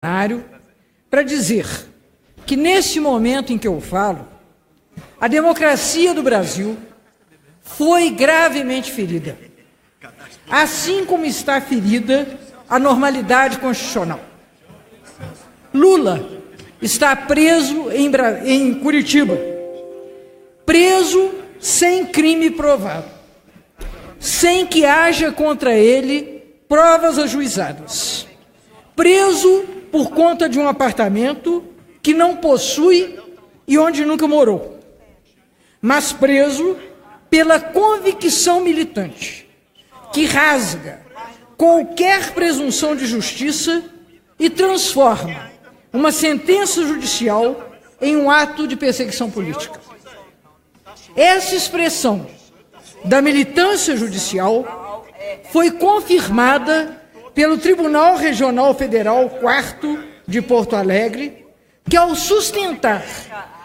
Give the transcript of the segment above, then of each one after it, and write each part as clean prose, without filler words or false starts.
para dizer que, nesse momento em que eu falo, a democracia do Brasil foi gravemente ferida, assim como está ferida a normalidade constitucional. Lula está preso em Curitiba, preso sem crime provado, sem que haja contra ele provas ajuizadas, preso por conta de um apartamento que não possui e onde nunca morou, mas preso pela convicção militante, que rasga qualquer presunção de justiça e transforma uma sentença judicial em um ato de perseguição política. Essa expressão da militância judicial foi confirmada pelo Tribunal Regional Federal IV de Porto Alegre, que, ao sustentar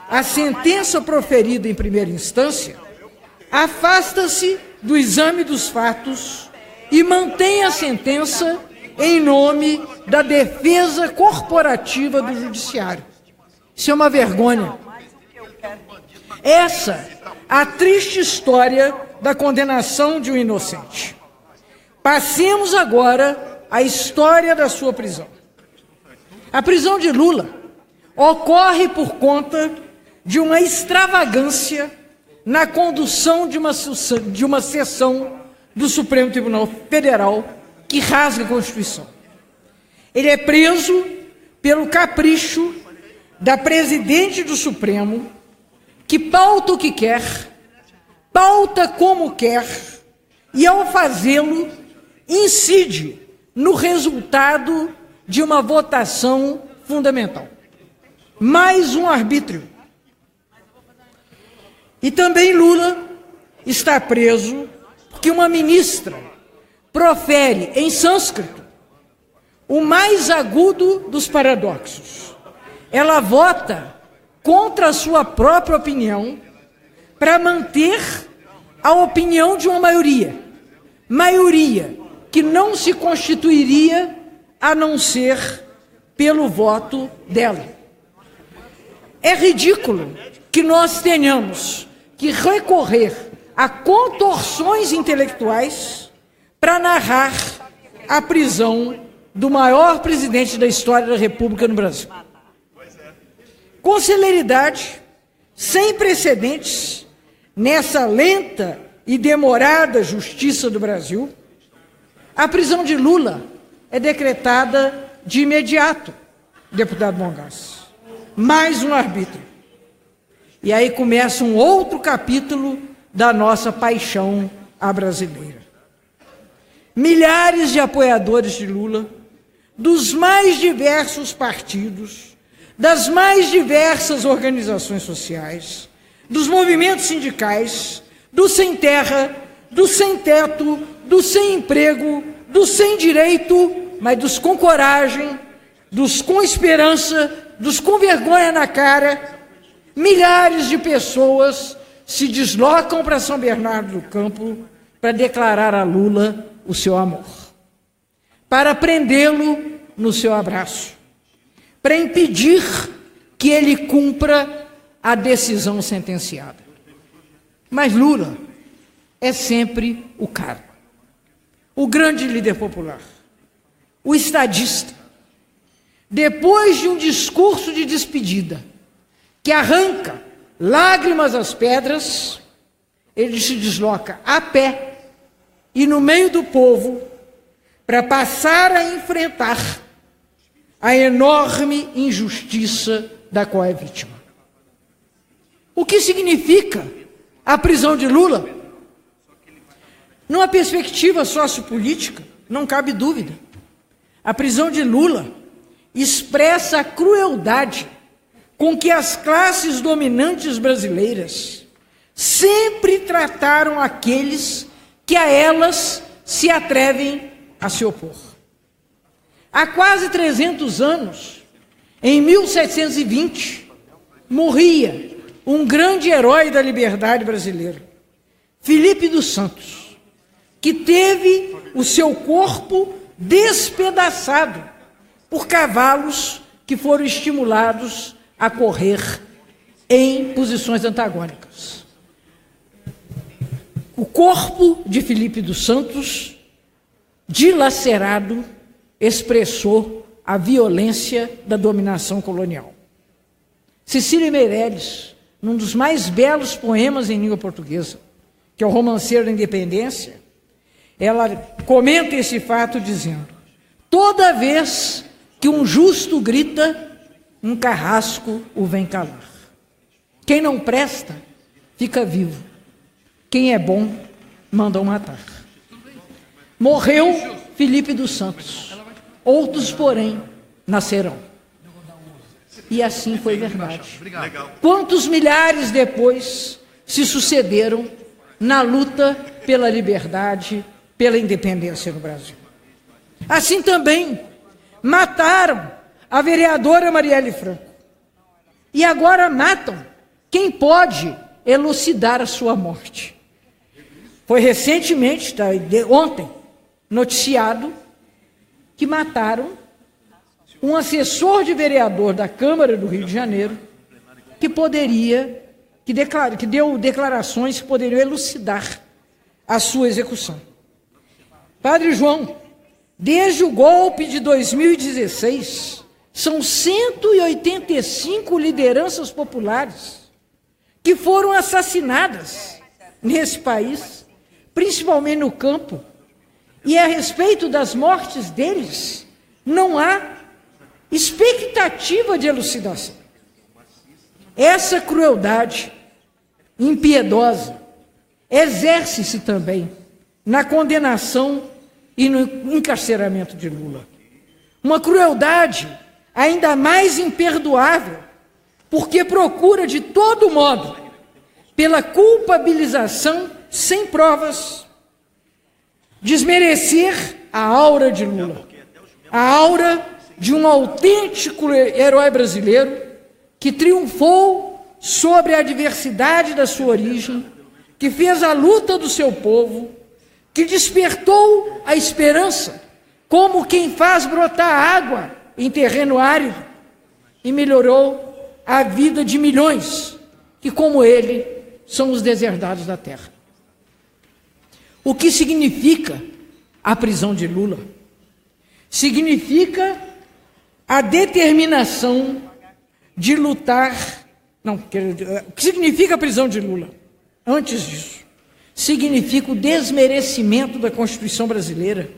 a sentença proferida em primeira instância, afasta-se do exame dos fatos e mantém a sentença em nome da defesa corporativa do judiciário. Isso é uma vergonha. Essa a triste história da condenação de um inocente. Passemos agora à história da sua prisão. A prisão de Lula ocorre por conta de uma extravagância na condução de uma sessão do Supremo Tribunal Federal que rasga a Constituição. Ele é preso pelo capricho da presidente do Supremo, que pauta o que quer, pauta como quer, e, ao fazê-lo, incide no resultado de uma votação fundamental. Mais um arbítrio. E também Lula está preso porque uma ministra profere em sânscrito o mais agudo dos paradoxos. Ela vota contra a sua própria opinião para manter a opinião de uma maioria que não se constituiria a não ser pelo voto dela. É ridículo que nós tenhamos que recorrer a contorções intelectuais para narrar a prisão do maior presidente da história da República no Brasil. Com celeridade, sem precedentes, nessa lenta e demorada justiça do Brasil, a prisão de Lula é decretada de imediato, deputado Mongas. Mais um arbítrio. E aí começa um outro capítulo da nossa paixão à brasileira. Milhares de apoiadores de Lula, dos mais diversos partidos, das mais diversas organizações sociais, dos movimentos sindicais, do sem terra, do sem teto, do sem emprego, dos sem direito, mas dos com coragem, dos com esperança, dos com vergonha na cara. Milhares de pessoas se deslocam para São Bernardo do Campo para declarar a Lula o seu amor, para prendê-lo no seu abraço, para impedir que ele cumpra a decisão sentenciada. Mas Lula é sempre o cara, o grande líder popular, o estadista. Depois de um discurso de despedida que arranca lágrimas às pedras, ele se desloca a pé e no meio do povo para passar a enfrentar a enorme injustiça da qual é vítima. O que significa a prisão de Lula? Numa perspectiva sociopolítica, não cabe dúvida. A prisão de Lula expressa a crueldade com que as classes dominantes brasileiras sempre trataram aqueles que a elas se atrevem a se opor. Há quase 300 anos, em 1720, morria um grande herói da liberdade brasileira, Felipe dos Santos, que teve o seu corpo despedaçado por cavalos que foram estimulados a correr em posições antagônicas. O corpo de Felipe dos Santos, dilacerado, expressou a violência da dominação colonial. Cecília Meirelles, num dos mais belos poemas em língua portuguesa, que é o Romanceiro da Independência, ela comenta esse fato dizendo: toda vez que um justo grita, um carrasco o vem calar. Quem não presta, fica vivo. Quem é bom, mandam matar. Morreu Felipe dos Santos. Outros, porém, nascerão. E assim foi verdade. Quantos milhares depois se sucederam na luta pela liberdade, pela independência no Brasil. Assim também mataram a vereadora Marielle Franco. E agora matam quem pode elucidar a sua morte. Foi recentemente, ontem, noticiado que mataram um assessor de vereador da Câmara do Rio de Janeiro que deu declarações que poderiam elucidar a sua execução. Padre João, desde o golpe de 2016, são 185 lideranças populares que foram assassinadas nesse país, principalmente no campo, e a respeito das mortes deles, não há expectativa de elucidação. Essa crueldade impiedosa exerce-se também na condenação e no encarceramento de Lula. Uma crueldade ainda mais imperdoável, porque procura de todo modo, pela culpabilização sem provas, desmerecer a aura de Lula, a aura de um autêntico herói brasileiro que triunfou sobre a adversidade da sua origem, que fez a luta do seu povo, que despertou a esperança, como quem faz brotar água em terreno árido, e melhorou a vida de milhões que, como ele, são os deserdados da terra. O que significa a prisão de Lula? Significa a determinação de lutar. O que significa a prisão de Lula? Antes disso, significa o desmerecimento da Constituição brasileira,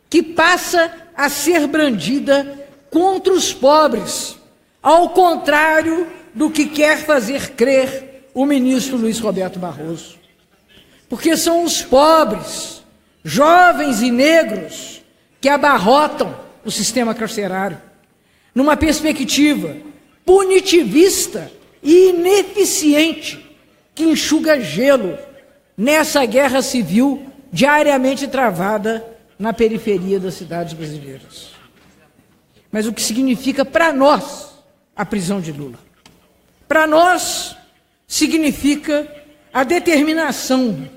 que passa a ser brandida contra os pobres, ao contrário do que quer fazer crer o ministro Luiz Roberto Barroso. Porque são os pobres, jovens e negros, que abarrotam o sistema carcerário, numa perspectiva punitivista e ineficiente, que enxuga gelo nessa guerra civil diariamente travada na periferia das cidades brasileiras. Mas o que significa para nós a prisão de Lula? Para nós, significa a determinação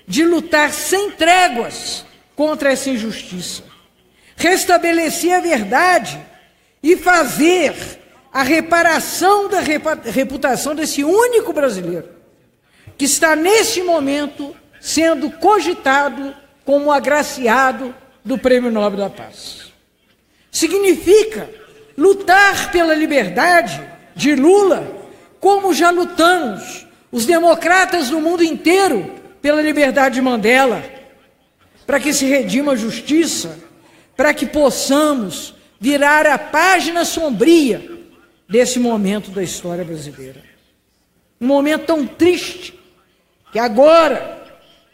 de lutar sem tréguas contra essa injustiça, restabelecer a verdade e fazer a reparação da reputação desse único brasileiro, que está neste momento sendo cogitado como agraciado do Prêmio Nobel da Paz. Significa lutar pela liberdade de Lula, como já lutamos, os democratas do mundo inteiro, pela liberdade de Mandela, para que se redima a justiça, para que possamos virar a página sombria desse momento da história brasileira. Um momento tão triste, que agora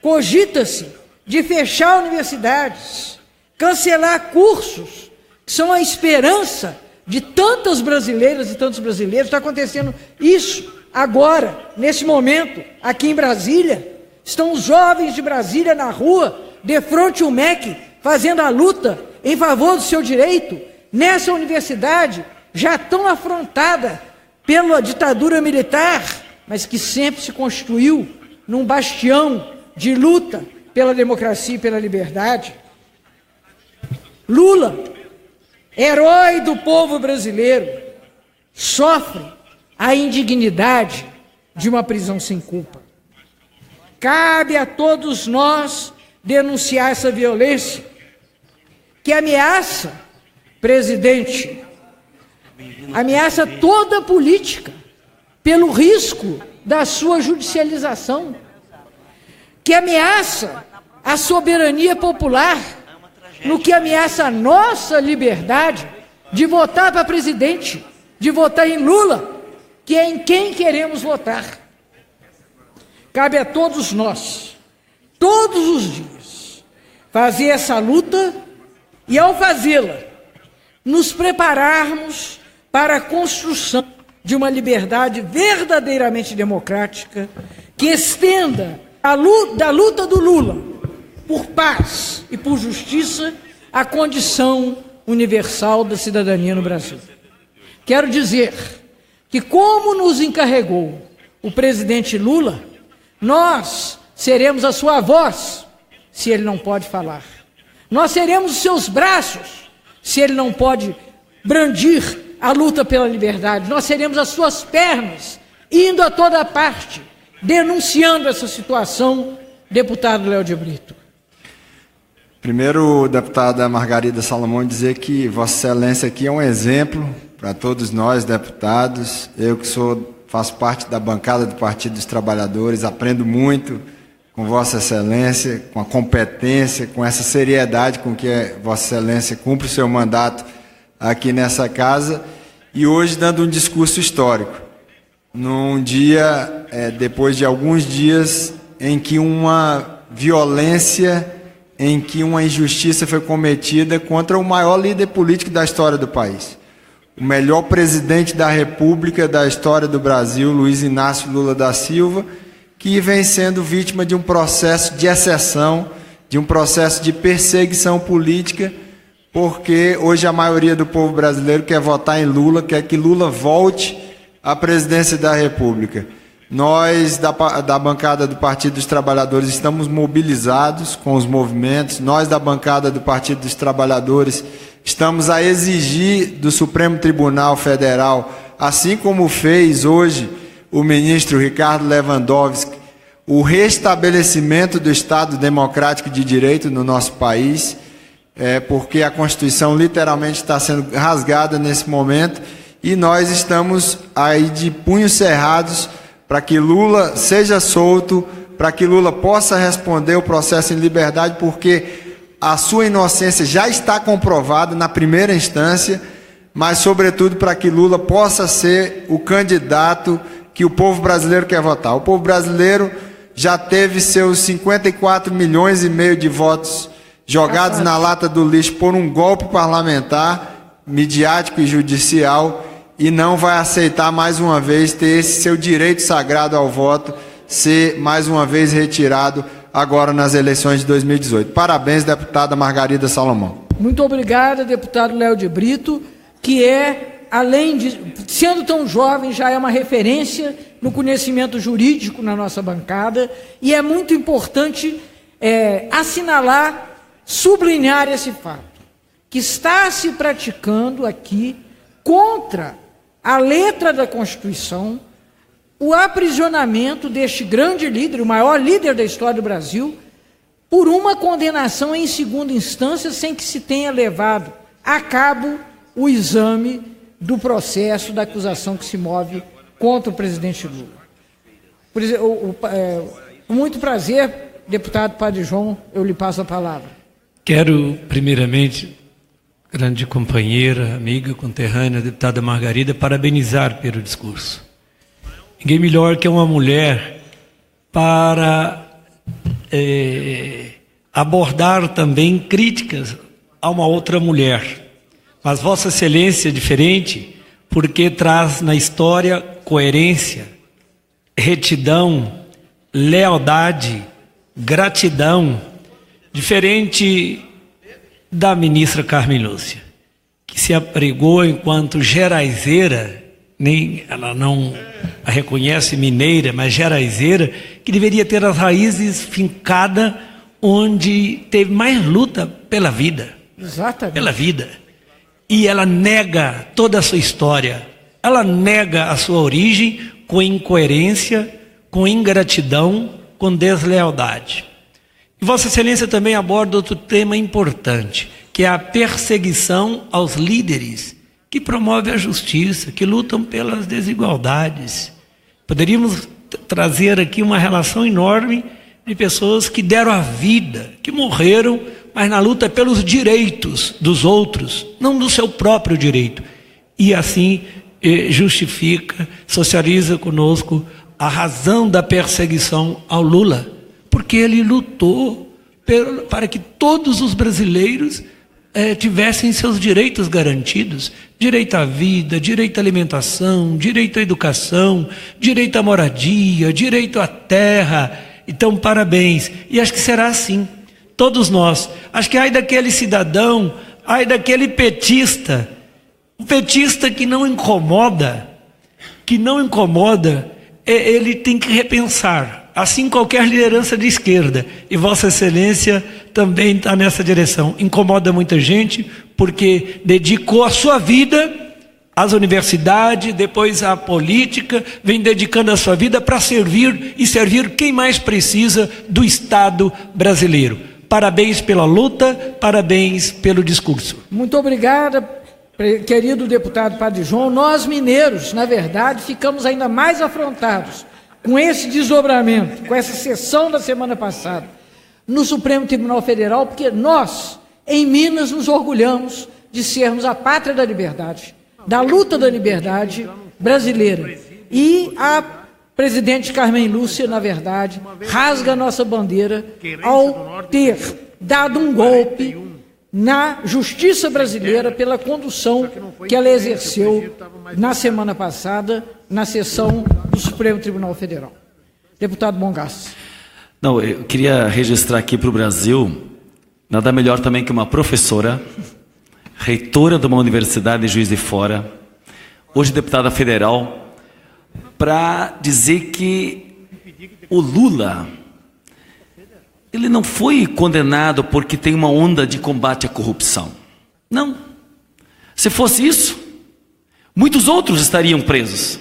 cogita-se de fechar universidades, cancelar cursos, que são a esperança de tantas brasileiras e tantos brasileiros. Está acontecendo isso agora, nesse momento, aqui em Brasília. Estão os jovens de Brasília na rua, de frente ao MEC, fazendo a luta em favor do seu direito. Nessa universidade, já tão afrontada pela ditadura militar, mas que sempre se constituiu num bastião de luta pela democracia e pela liberdade. Lula herói do povo brasileiro, sofre a indignidade de uma prisão sem culpa. Cabe a todos nós denunciar essa violência que ameaça, presidente, ameaça toda a política pelo risco da sua judicialização, que ameaça a soberania popular, no que ameaça a nossa liberdade de votar para presidente, de votar em Lula, que é em quem queremos votar. Cabe a todos nós, todos os dias, fazer essa luta e, ao fazê-la, nos prepararmos para a construção de uma liberdade verdadeiramente democrática que estenda da luta do Lula por paz e por justiça a condição universal da cidadania no Brasil. Quero dizer que, como nos encarregou o presidente Lula, nós seremos a sua voz, se ele não pode falar. Nós seremos os seus braços, se ele não pode brandir a luta pela liberdade. Nós seremos as suas pernas, indo a toda parte, denunciando essa situação, deputado Léo de Brito. Primeiro, deputada Margarida Salomão, dizer que Vossa Excelência aqui é um exemplo para todos nós, deputados. Eu que faço parte da bancada do Partido dos Trabalhadores, aprendo muito com Vossa Excelência, com a competência, com essa seriedade com que Vossa Excelência cumpre o seu mandato aqui nessa casa, e hoje dando um discurso histórico, num dia, depois de alguns dias em que uma violência, em que uma injustiça foi cometida contra o maior líder político da história do país, o melhor presidente da República da história do Brasil, Luiz Inácio Lula da Silva, que vem sendo vítima de um processo de exceção, de um processo de perseguição política, porque hoje a maioria do povo brasileiro quer votar em Lula, quer que Lula volte à presidência da República. Nós, da bancada do Partido dos Trabalhadores, estamos mobilizados com os movimentos. Nós, da bancada do Partido dos Trabalhadores, estamos a exigir do Supremo Tribunal Federal, assim como fez hoje o ministro Ricardo Lewandowski, o restabelecimento do Estado Democrático de Direito no nosso país, porque a Constituição literalmente está sendo rasgada nesse momento, e nós estamos aí de punhos cerrados para que Lula seja solto, para que Lula possa responder o processo em liberdade, porque a sua inocência já está comprovada na primeira instância, mas sobretudo para que Lula possa ser o candidato que o povo brasileiro quer votar. O povo brasileiro já teve seus 54 milhões e meio de votos jogados na lata do lixo por um golpe parlamentar, midiático e judicial, e não vai aceitar mais uma vez ter esse seu direito sagrado ao voto ser mais uma vez retirado agora nas eleições de 2018. Parabéns, deputada Margarida Salomão. Muito obrigada, deputado Léo de Brito, que além de, sendo tão jovem, já é uma referência no conhecimento jurídico na nossa bancada, e é muito importante assinalar, sublinhar esse fato, que está se praticando aqui, contra a letra da Constituição, o aprisionamento deste grande líder, o maior líder da história do Brasil, por uma condenação em segunda instância, sem que se tenha levado a cabo o exame do processo da acusação que se move contra o presidente Lula. Com muito prazer, deputado Padre João, eu lhe passo a palavra. Quero, primeiramente, grande companheira, amiga, conterrânea, deputada Margarida, parabenizar pelo discurso. Ninguém melhor que uma mulher para abordar também críticas a uma outra mulher. Mas Vossa Excelência é diferente porque traz na história coerência, retidão, lealdade, gratidão, diferente da ministra Carmen Lúcia, que se apregou enquanto geraizeira, nem ela não a reconhece mineira, mas geraizeira, que deveria ter as raízes fincadas onde teve mais luta pela vida. Exatamente. Pela vida. e ela nega toda a sua história, ela nega a sua origem com incoerência, com ingratidão, com deslealdade. E Vossa Excelência também aborda outro tema importante, que é a perseguição aos líderes que promovem a justiça, que lutam pelas desigualdades. Poderíamos trazer aqui uma relação enorme de pessoas que deram a vida, que morreram, mas na luta pelos direitos dos outros, não do seu próprio direito. E assim justifica, socializa conosco a razão da perseguição ao Lula, porque ele lutou para que todos os brasileiros tivessem seus direitos garantidos, direito à vida, direito à alimentação, direito à educação, direito à moradia, direito à terra. Então, parabéns. E acho que será assim. Todos nós. Acho que ai daquele cidadão, ai daquele petista, o petista que não incomoda, ele tem que repensar. Assim qualquer liderança de esquerda. E Vossa Excelência também está nessa direção. Incomoda muita gente porque dedicou a sua vida às universidades, depois à política, vem dedicando a sua vida para servir e servir quem mais precisa do Estado brasileiro. Parabéns pela luta, parabéns pelo discurso. Muito obrigada, querido deputado Padre João. Nós mineiros, na verdade, ficamos ainda mais afrontados com esse desdobramento, com essa sessão da semana passada no Supremo Tribunal Federal, porque nós, em Minas, nos orgulhamos de sermos a pátria da liberdade, da luta da liberdade brasileira. E a presidente Carmen Lúcia, na verdade, rasga a nossa bandeira ao ter dado um golpe na justiça brasileira pela condução que ela exerceu na semana passada, na sessão do Supremo Tribunal Federal. Deputado Mongaça. Não, eu queria registrar aqui para o Brasil, nada melhor também que uma professora, reitora de uma universidade de Juiz de Fora, hoje deputada federal, para dizer que o Lula, ele não foi condenado porque tem uma onda de combate à corrupção. Não. Se fosse isso, muitos outros estariam presos.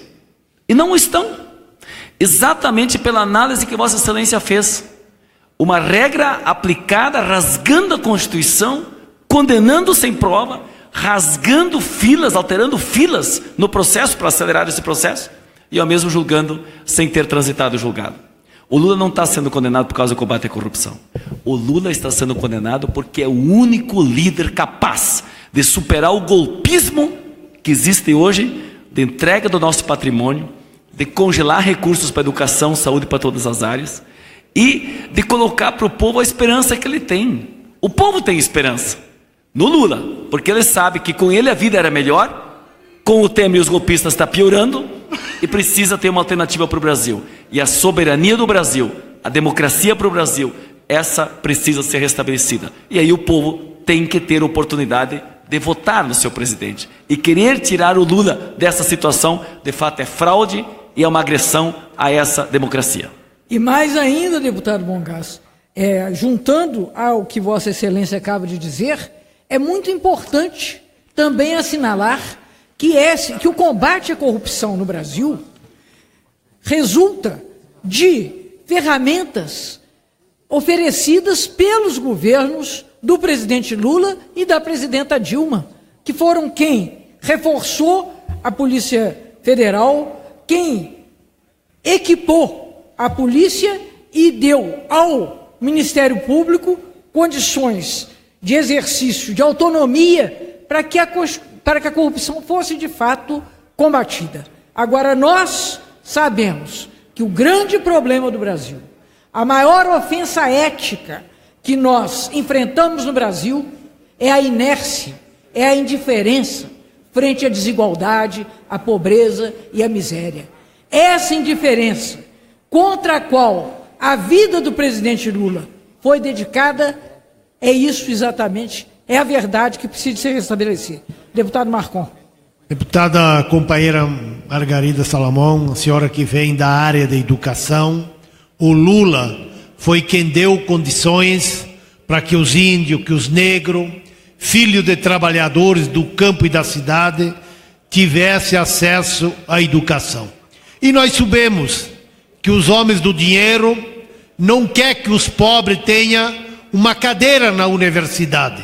E não estão. Exatamente pela análise que Vossa Excelência fez. Uma regra aplicada, rasgando a Constituição, condenando sem prova, rasgando filas, alterando filas no processo para acelerar esse processo, e ao mesmo julgando sem ter transitado o julgado. O Lula não está sendo condenado por causa do combate à corrupção. O Lula está sendo condenado porque é o único líder capaz de superar o golpismo que existe hoje, de entrega do nosso patrimônio, de congelar recursos para educação, saúde, para todas as áreas, e de colocar para o povo a esperança que ele tem. O povo tem esperança no Lula, porque ele sabe que com ele a vida era melhor, com o Temer e os golpistas está piorando, e precisa ter uma alternativa para o Brasil. E a soberania do Brasil, a democracia para o Brasil, essa precisa ser restabelecida. E aí o povo tem que ter oportunidade de votar no seu presidente. E querer tirar o Lula dessa situação, de fato, é fraude e é uma agressão a essa democracia. E mais ainda, deputado Mongaça, juntando ao que Vossa Excelência acaba de dizer, é muito importante também assinalar que o combate à corrupção no Brasil resulta de ferramentas oferecidas pelos governos do presidente Lula e da presidenta Dilma, que foram quem reforçou a Polícia Federal, quem equipou a polícia e deu ao Ministério Público condições de exercício de autonomia para que a corrupção fosse de fato combatida. Agora, nós sabemos que o grande problema do Brasil, a maior ofensa ética que nós enfrentamos no Brasil é a inércia, é a indiferença frente à desigualdade, à pobreza e à miséria. Essa indiferença contra a qual a vida do presidente Lula foi dedicada, é isso exatamente, é a verdade que precisa ser restabelecida. Deputado Marcon. Deputada companheira Margarida Salomão, a senhora que vem da área da educação, o Lula foi quem deu condições para que os índios, que os negros filho de trabalhadores do campo e da cidade, tivesse acesso à educação. E nós sabemos que os homens do dinheiro não querem que os pobres tenham uma cadeira na universidade.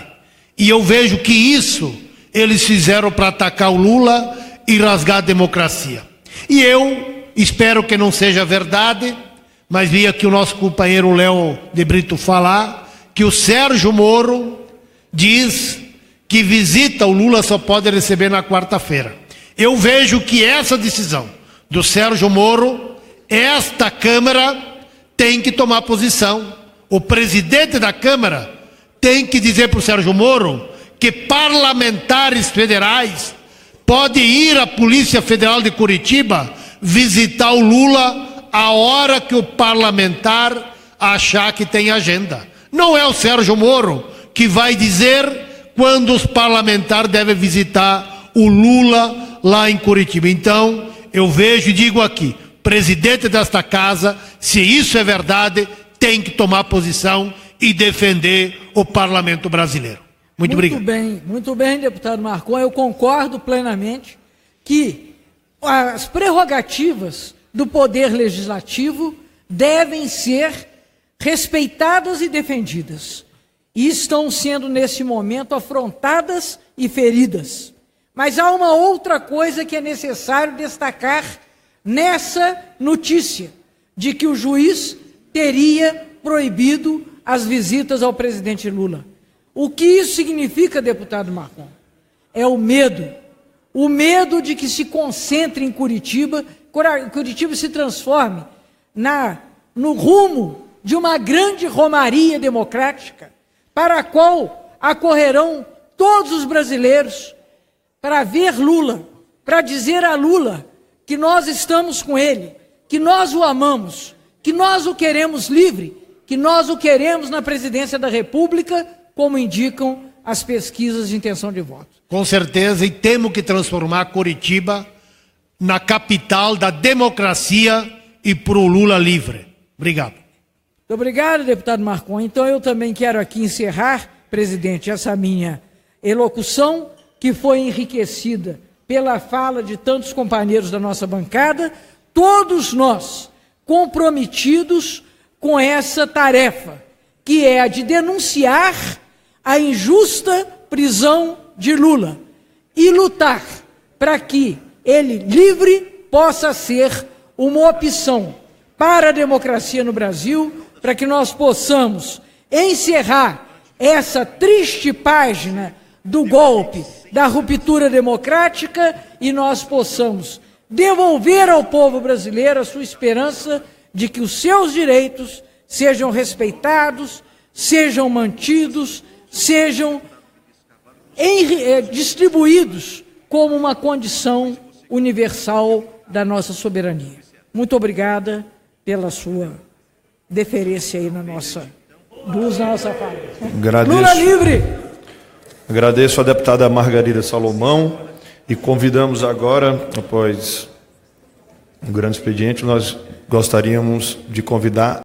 E eu vejo que isso eles fizeram para atacar o Lula e rasgar a democracia. E eu espero que não seja verdade, mas vi aqui o nosso companheiro Léo de Brito falar que o Sérgio Moro diz que visita o Lula só pode receber na quarta-feira. Eu vejo que essa decisão do Sérgio Moro, esta Câmara tem que tomar posição. O presidente da Câmara tem que dizer para o Sérgio Moro que parlamentares federais podem ir à Polícia Federal de Curitiba visitar o Lula a hora que o parlamentar achar que tem agenda. Não é o Sérgio Moro que vai dizer quando os parlamentares devem visitar o Lula lá em Curitiba. Então, eu vejo e digo aqui, presidente desta casa, se isso é verdade, tem que tomar posição e defender o parlamento brasileiro. Muito obrigado. Muito bem, deputado Marcon. Eu concordo plenamente que as prerrogativas do Poder Legislativo devem ser respeitadas e defendidas. E estão sendo, nesse momento, afrontadas e feridas. Mas há uma outra coisa que é necessário destacar nessa notícia, de que o juiz teria proibido as visitas ao presidente Lula. O que isso significa, deputado Marcon? É o medo de que se concentre em Curitiba, Curitiba se transforme no rumo de uma grande romaria democrática, para a qual acorrerão todos os brasileiros para ver Lula, para dizer a Lula que nós estamos com ele, que nós o amamos, que nós o queremos livre, que nós o queremos na presidência da República, como indicam as pesquisas de intenção de voto. Com certeza, e temos que transformar Curitiba na capital da democracia e para o Lula livre. Obrigado. Muito obrigado, deputado Marcon. Então eu também quero aqui encerrar, presidente, essa minha elocução, que foi enriquecida pela fala de tantos companheiros da nossa bancada, todos nós comprometidos com essa tarefa, que é a de denunciar a injusta prisão de Lula e lutar para que ele livre possa ser uma opção para a democracia no Brasil, para que nós possamos encerrar essa triste página do golpe, da ruptura democrática, e nós possamos devolver ao povo brasileiro a sua esperança de que os seus direitos sejam respeitados, sejam mantidos, sejam distribuídos como uma condição universal da nossa soberania. Muito obrigada pela sua deferência aí na nossa fala. Lula livre! Agradeço a deputada Margarida Salomão e convidamos agora, após um grande expediente, nós gostaríamos de convidar